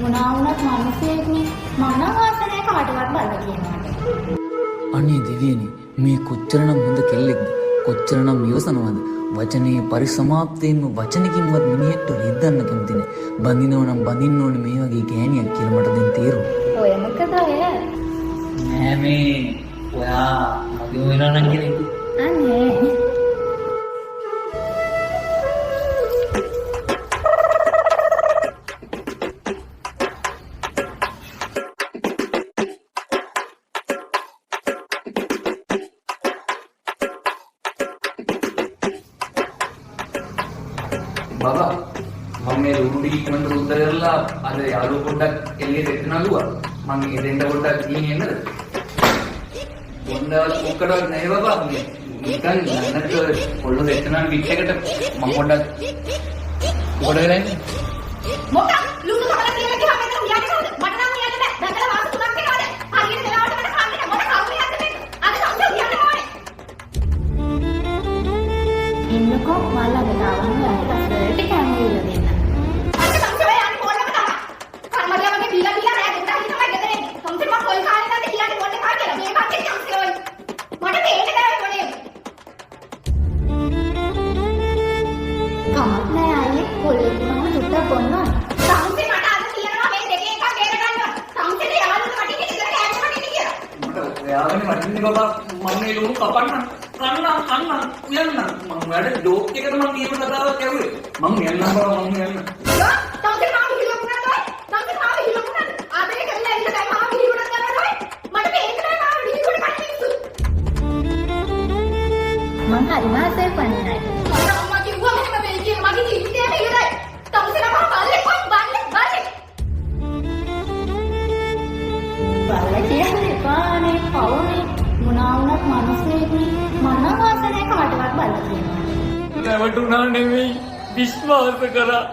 මොනවා වුණත් මිනිස්සෙක්නේ. මම නම් ආසනය කාටවත් බලලා කියනවාට. අනේ දෙවියනි, මේ කොච්චරනම් හොඳ කෙල්ලෙක්ද, කොච්චරනම් ඉවසනවද. වචනේ පරිසමාප්තියෙන්ම වචනකින්වත් මිනිහෙක්ට රිද්දන්න කැමති නෑ. බඳිනව නම් බඳින්න ඕනේ මේ වගේ ගෑණියක් කියලා මට දැන් තේරුණා. ඔය මොකද ඔය? නෑ මේ ඔයා මගේ වෙනවා නම් කෙනෙක්. අනේ बाबा मग मी रुडी इकडं उतरला अरे यालो कोटा एल्गे तेनालुवा मग इदेंड कोटा कीन येणार ಒಂದ ಒಕ್ಕಡ ನೈ ಬಾಬಾ ನಿಕನ್ ನನ್ನಕ್ಕೆ ಒಳ್ಳು ಎತ್ತನ ಬಿಟ್ಟೆකට මම පොඩ්ඩක් පොඩ්ඩක් මොකක් ලුණු කපලා කියලා ගියාම එතන යන්නේ කොහොමද මට නම් යන්න බෑ දැකලා මාස 3ක් වෙනවාද හරියට වෙලාවට මට කන්නේ මොකක් කවුරුත් යන්නේ අද සම්පූර්ණ යන්න ඕනේ ඉන්නකෝ මල්ලකට ආවම යාට සර්ට් කැමරේල දෙන්න අද සම්පූර්ණ යන්නේ මොනවද තමයි කර්මරියා වගේ බීලා බීලා නෑ දෙන්න හිතමයි ගෙදර එන්නේ සම්පූර්ණ මම කොල් කාලේ නැද්ද කියලා මොන්නේ කා කියලා මේ පැත්තේ chance ඔය මට මේක දැනෙන්නේ කොනේ කමක් නෑ අයියේ කොලේ මම දුට්ට බොන්නවා සම්පූර්ණ මට අද කියනවා මේ දෙකේ එකක් බේර ගන්නවා සම්පූර්ණ යාළුවෝ මට ඉතින් ඉතල කෑම කන්නේ කියලා මට ඔයාගෙන වටින්නේ බබා මම මේ ලුණු කපන්න කන්න යන්න මම වැඩ ඩෝක් එකට මම ඊම කතාවක් ඇහුවේ මම යන්න බබා මම යන්න සම්පූර්ණ මාව හිලුණා නෝ සම්පූර්ණ මාව හිලුණා ආදරේ කරලා ඉන්න දැන් මාව හිලුණා කරනවා මට මේක තමයි මාව හිලුණා කන්නේ මං හරි මාසේ පන්නේ නැහැ අම්මා කිව්වා මෙහෙම වෙයි කියලා මගේ ජීවිතේම ඉවරයි තමුසෙලා මම බල්ලේ කියන්නේ පානේ පවුනේ මොනවා වුණත් මිනිස්සෙක්නේ මම වාසනය කාටවත් බලලා කියනවා නැවතුණා නෙවෙයි විශ්වාස කරා